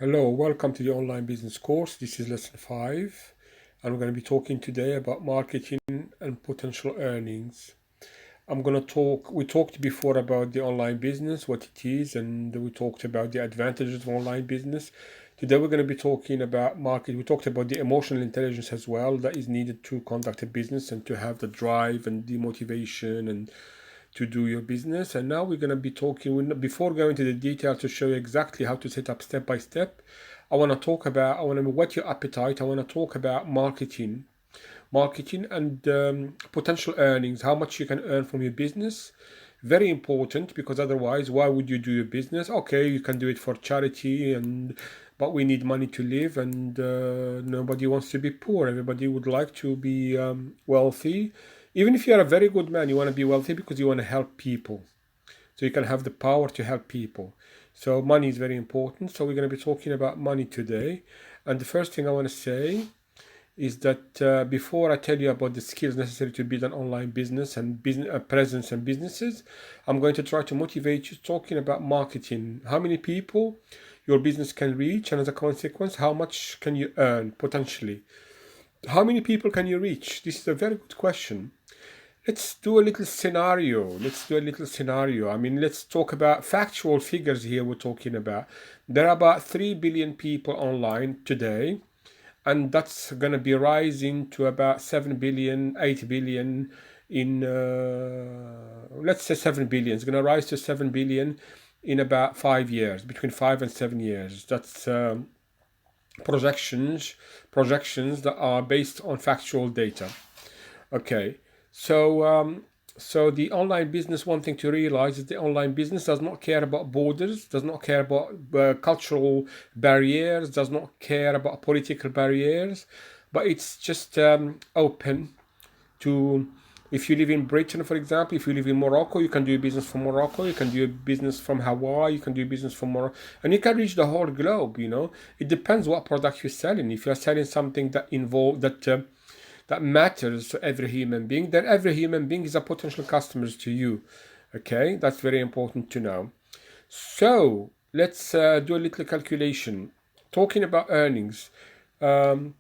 Hello, welcome to the online business course. This is lesson 5, and we're going to be talking today about marketing and potential earnings. We talked before about the online business, what it is, and we talked about the advantages of online business. Today we're going to be talking about market. We talked about the emotional intelligence as well that is needed to conduct a business and to have the drive and the motivation and to do your business. And now we're going to be talking, before going to the detail to show you exactly how to set up step by step, I want to whet your appetite. I want to talk about marketing and potential earnings, how much you can earn from your business. Very important, because otherwise, why would you do your business? Okay, you can do it for charity, but we need money to live, and nobody wants to be poor. Everybody would like to be wealthy. Even if you're a very good man, you want to be wealthy because you want to help people. So you can have the power to help people. So money is very important. So we're going to be talking about money today. And the first thing I want to say is that before I tell you about the skills necessary to build an online business and business presence and businesses, I'm going to try to motivate you talking about marketing. How many people your business can reach, and as a consequence, how much can you earn potentially? How many people can you reach? This is a very good question. Let's do a little scenario. I mean, let's talk about factual figures here. We're talking about there are about 3 billion people online today, and that's going to be rising to about 7 billion, 8 billion in, let's say 7 billion. It's going to rise to 7 billion in about 5 years, between 5 and 7 years. That's projections that are based on factual data. Okay, so the online business, one thing to realize is the online business does not care about borders, does not care about cultural barriers, does not care about political barriers, but it's just open to. If you live in Britain, for example, if you live in Morocco, you can do business from Morocco. You can do business from Hawaii. You can do business from Morocco, and you can reach the whole globe. It depends what product you're selling. If you're selling something that matters to every human being, then every human being is a potential customer to you. Okay, that's very important to know. So let's do a little calculation. Talking about earnings, um,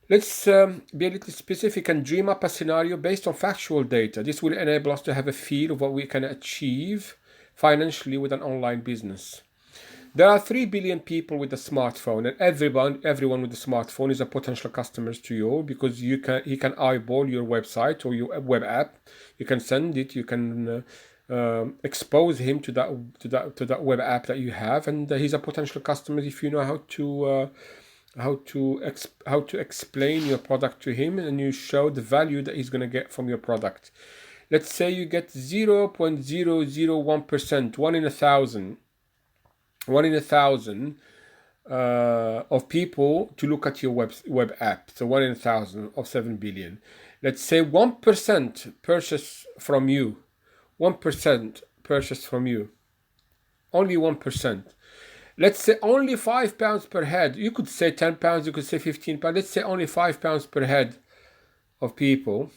let's be a little specific and dream up a scenario based on factual data. This will enable us to have a feel of what we can achieve financially with an online business. There are 3 billion people with a smartphone, and everyone with a smartphone is a potential customer to you, because he can eyeball your website or your web app. You can send it. You can expose him to that web app that you have, and he's a potential customer if you know how to explain your product to him, and you show the value that he's going to get from your product. Let's say you get 0.001%, one in a thousand of people to look at your web app. So 1 in 1,000 of 7 billion. Let's say 1% purchase from you. 1% purchase from you. Only 1%. Let's say only £5 per head. You could say £10, you could say £15. Let's say only £5 per head of people.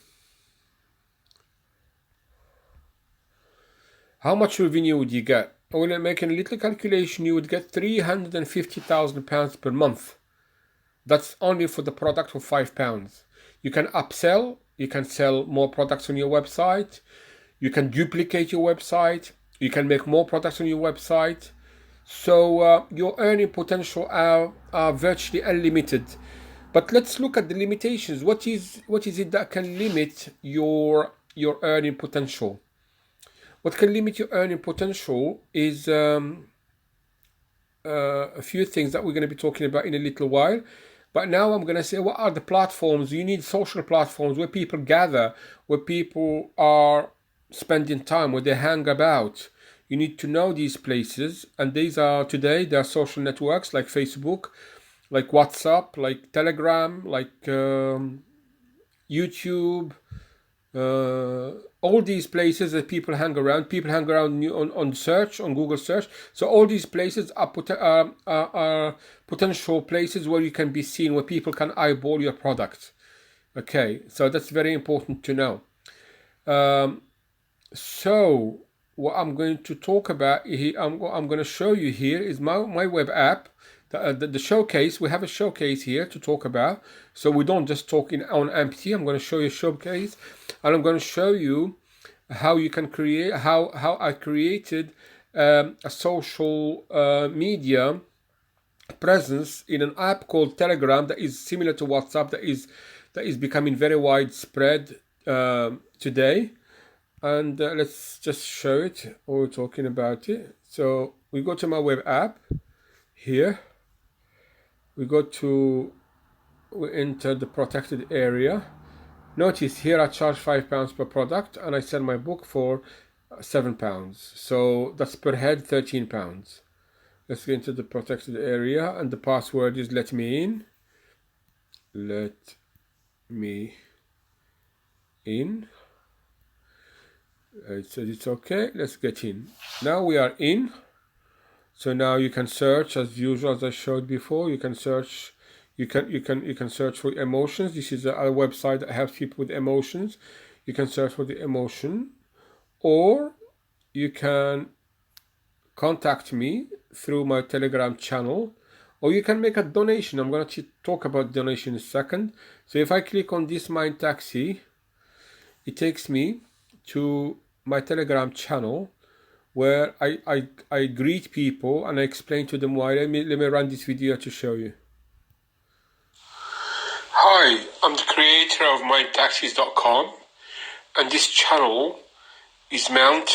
How much revenue would you get? When making a little calculation, you would get £350,000 per month. That's only for the product of £5. You can upsell, you can sell more products on your website, you can duplicate your website, you can make more products on your website. So your earning potential are virtually unlimited. But let's look at the limitations. What is it that can limit your earning potential? What can limit your earning potential is a few things that we're going to be talking about in a little while. But now I'm going to say, what are the platforms? You need social platforms where people gather, where people are spending time, where they hang about. You need to know these places, and these are today, there are social networks like Facebook, like WhatsApp, like Telegram, like YouTube, all these places that people hang around. People hang around on search, on Google search. So all these places are potential places where you can be seen, where people can eyeball your product. Okay, so that's very important to know. So what I'm going to talk about here, I'm going to show you here is my web app. The showcase, we have a showcase here to talk about, so we don't just talk on empty. I'm going to show you a showcase, and I'm going to show you how you can create, how I created a social media presence in an app called Telegram that is similar to WhatsApp, that is becoming very widespread today. And let's just show it, or we're talking about it. So we go to my web app here. We enter the protected area. Notice here I charge £5 per product, and I sell my book for £7. So that's per head £13. Let's get into the protected area, and the password is let me in. Let me in. It says it's okay. Let's get in. Now we are in. So now you can search as usual, as I showed before. You can search. You can search for emotions. This is a website that helps people with emotions. You can search for the emotion, or you can contact me through my Telegram channel, or you can make a donation. I'm going to talk about donation in a second. So if I click on this Mind Taxi, it takes me to my Telegram channel, where I greet people and I explain to them why. Let me run this video to show you. Hi, I'm the creator of mindtaxis.com, and this channel is meant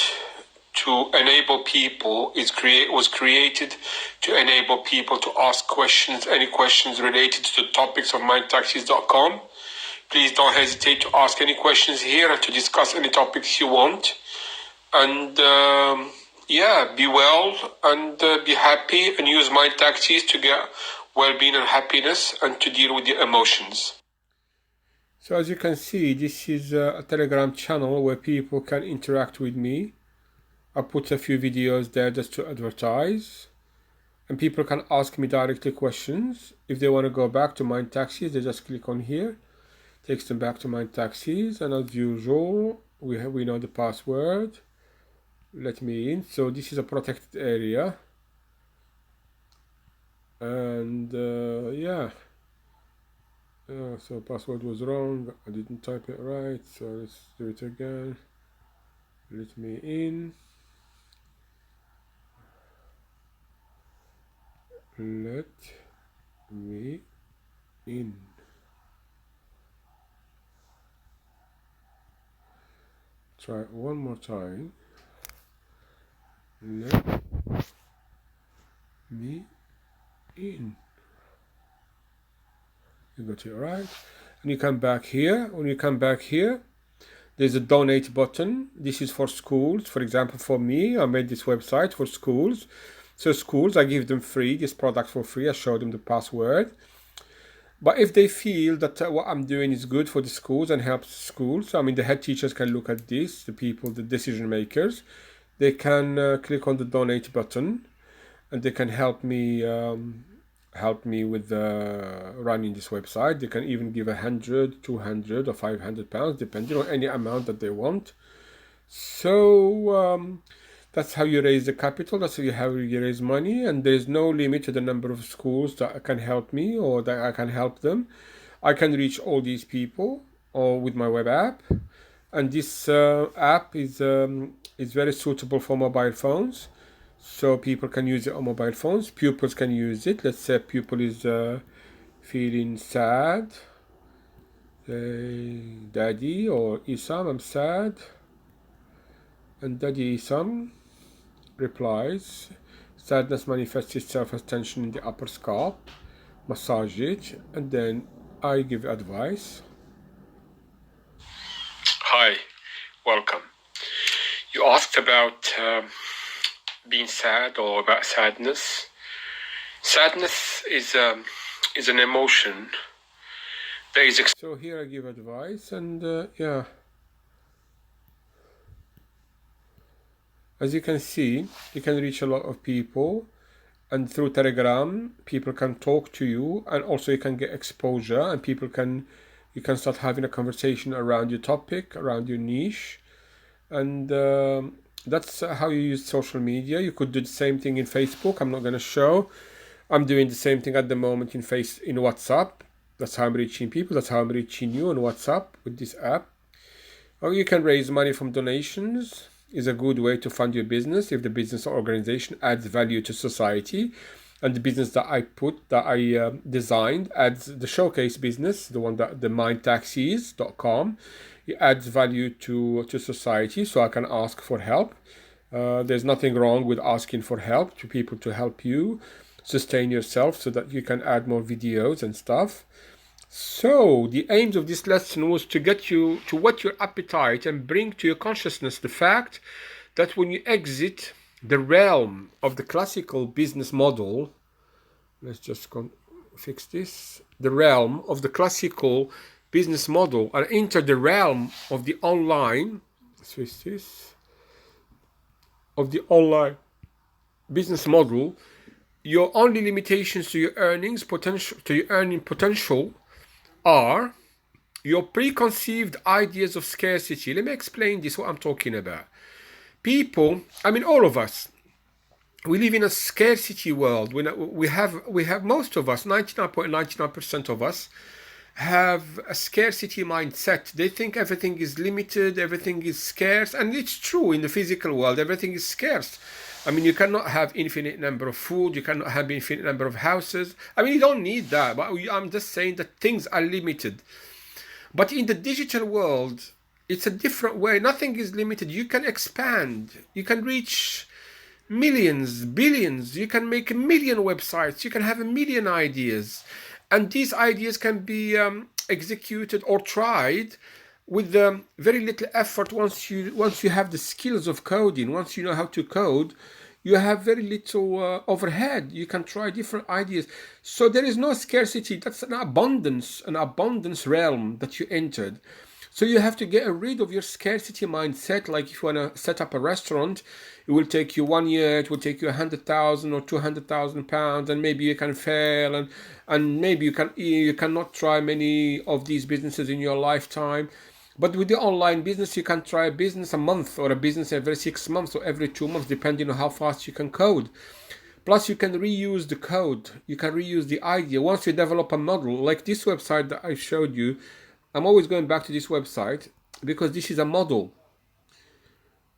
to enable people, was created to enable people to ask questions, any questions related to the topics of mindtaxis.com. Please don't hesitate to ask any questions here and to discuss any topics you want. And yeah, be well and be happy, and use Mind Taxis to get well-being and happiness, and to deal with your emotions. So as you can see, this is a Telegram channel where people can interact with me. I put a few videos there just to advertise, and people can ask me directly questions. If they want to go back to Mind Taxis, they just click on here. Takes them back to Mind Taxis, and as usual, we know the password. Let me in. So this is a protected area, and yeah. So password was wrong. I didn't type it right. So let's do it again. Let me in. Let me in. Try it one more time. Let me in. You got it right. And you come back here. When you come back here, there's a donate button. This is for schools. For example, for me, I made this website for schools. So schools, I give them free, this product for free. I show them the password. But if they feel that what I'm doing is good for the schools and helps schools, I mean, the head teachers can look at this, the people, the decision makers, they can click on the donate button, and they can help me with running this website. They can even give 100, 200 or 500 pounds, depending on any amount that they want. So that's how you raise the capital. That's how you raise money, and there's no limit to the number of schools that can help me or that I can help them. I can reach all these people or with my web app, and this app is very suitable for mobile phones. So people can use it on mobile phones. Pupils can use it. Let's say a pupil is feeling sad. Daddy or Isam, I'm sad. And Daddy Isam replies, sadness manifests itself as tension in the upper scalp. Massage it, and then I give advice. Hi, welcome. You asked about being sad, or about sadness. Sadness is an emotion. So here I give advice, and yeah. As you can see, you can reach a lot of people, and through Telegram, people can talk to you, and also you can get exposure, and you can start having a conversation around your topic, around your niche, and That's how you use social media. You could do the same thing in Facebook. I'm not going to show. I'm doing the same thing at the moment in WhatsApp. That's how I'm reaching people. That's how I'm reaching you on WhatsApp with this app. Or you can raise money from donations. Is a good way to fund your business if the business or organization adds value to society. And the business that I designed adds the showcase business, the one that the mindtaxis.com. It adds value to society, so I can ask for help. There's nothing wrong with asking for help to people to help you sustain yourself so that you can add more videos and stuff. So the aims of this lesson was to get you to whet your appetite and bring to your consciousness the fact that when you exit the realm of the classical business model, let's just fix this, the realm of the classical business model and enter the realm of the online, let's fix this, of the online business model, your only limitations to your earning potential are your preconceived ideas of scarcity. Let me explain this, what I'm talking about. People, I mean all of us, we live in a scarcity world. We have most of us, 99.99% of us, have a scarcity mindset. They think everything is limited, everything is scarce, and it's true in the physical world, everything is scarce. I mean, you cannot have infinite number of food, you cannot have infinite number of houses. I mean, you don't need that, but I'm just saying that things are limited. But in the digital world, it's a different way. Nothing is limited. You can expand, you can reach millions, billions, you can make 1 million websites, you can have 1 million ideas. And these ideas can be executed or tried with very little effort. Once you have the skills of coding, once you know how to code, you have very little overhead. You can try different ideas. So there is no scarcity. That's an abundance realm that you entered. So you have to get rid of your scarcity mindset. Like if you want to set up a restaurant, it will take you 1 year, it will take you 100,000 or 200,000 pounds, and maybe you can fail, and maybe you cannot try many of these businesses in your lifetime. But with the online business, you can try a business a month or a business every 6 months or every 2 months, depending on how fast you can code. Plus, you can reuse the code. You can reuse the idea. Once you develop a model, like this website that I showed you, I'm always going back to this website because this is a model.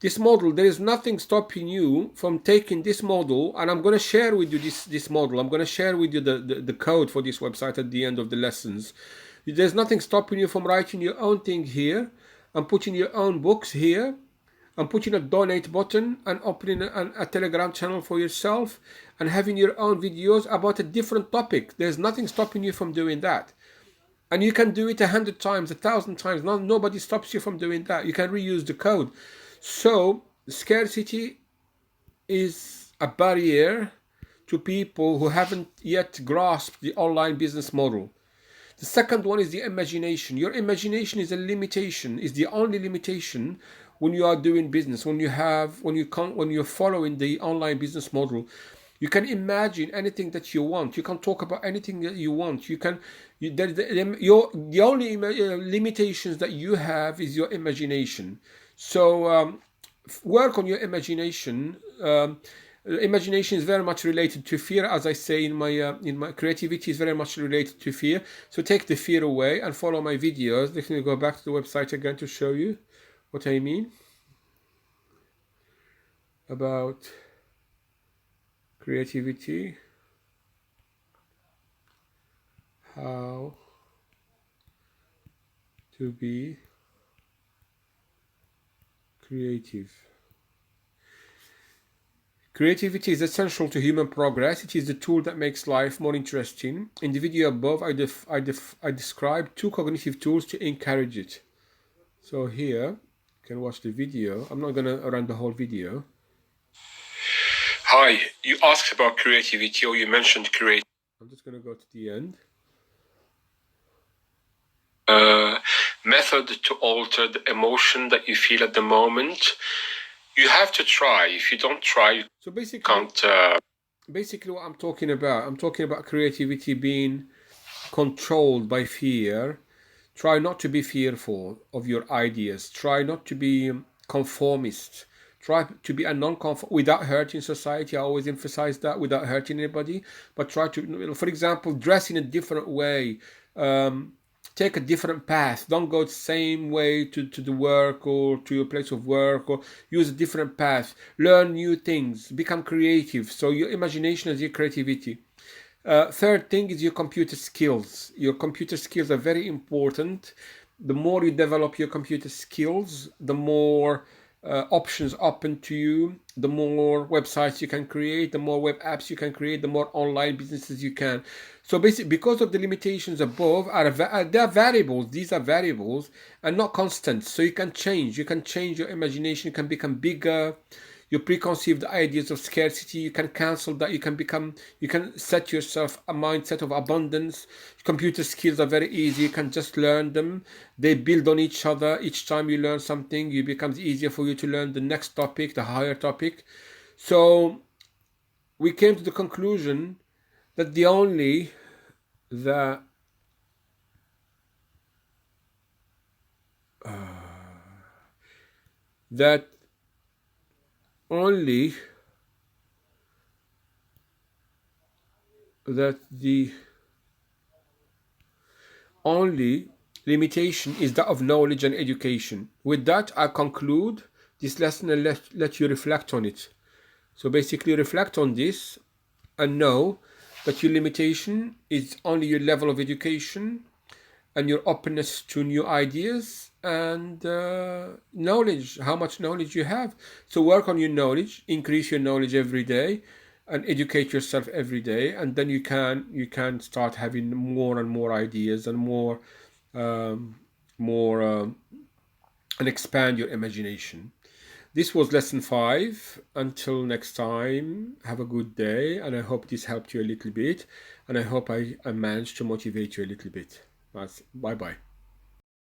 This model, there is nothing stopping you from taking this model, and I'm going to share with you this model. I'm going to share with you the code for this website at the end of the lessons. There's nothing stopping you from writing your own thing here and putting your own books here and putting a donate button and opening a Telegram channel for yourself and having your own videos about a different topic. There's nothing stopping you from doing that. And you can do it 100 times, 1,000 times. Nobody stops you from doing that. You can reuse the code. So scarcity is a barrier to people who haven't yet grasped the online business model. The second one is the imagination. Your imagination is a limitation, is the only limitation when you are doing business, when you're following the online business model. You can imagine anything that you want. You can talk about anything that you want. The only limitations that you have is your imagination. So work on your imagination. Imagination is very much related to fear, as I say in my creativity is very much related to fear. So take the fear away and follow my videos. Let me go back to the website again to show you what I mean about creativity. How to be creative. Creativity is essential to human progress. It is the tool that makes life more interesting. In the video above, I described 2 cognitive tools to encourage it. So here, you can watch the video. I'm not going to run the whole video. Hi, you asked about creativity, or you mentioned creativity. I'm just going to go to the end. Method to alter the emotion that you feel at the moment. You have to try. If you don't try, so basically, can't. Basically, what I'm talking about creativity being controlled by fear. Try not to be fearful of your ideas. Try not to be conformist. Try to be a non-conform without hurting society. I always emphasize that, without hurting anybody. But try to, for example, dress in a different way. Take a different path. Don't go the same way to the work or to your place of work, or use a different path. Learn new things. Become creative. So your imagination is your creativity. Third thing is your computer skills. Your computer skills are very important. The more you develop your computer skills, the more options open to you, the more websites you can create, the more web apps you can create, the more online businesses you can. So basically, because of the limitations above, they are variables. These are variables and not constant. So you can change. You can change your imagination. You can become bigger. Your preconceived ideas of scarcity, you can cancel that. You can set yourself a mindset of abundance. Computer skills are very easy. You can just learn them. They build on each other. Each time you learn something, it becomes easier for you to learn the next topic, the higher topic. So we came to the conclusion that that only that the only limitation is that of knowledge and education. With that, I conclude this lesson and let you reflect on it. So basically, reflect on this and know that your limitation is only your level of education and your openness to new ideas and knowledge, how much knowledge you have. So work on your knowledge, increase your knowledge every day, and educate yourself every day, and then you can start having more and more ideas and more and expand your imagination. This was lesson 5. Until next time, have a good day, and I hope this helped you a little bit, and I hope I managed to motivate you a little bit. Bye bye.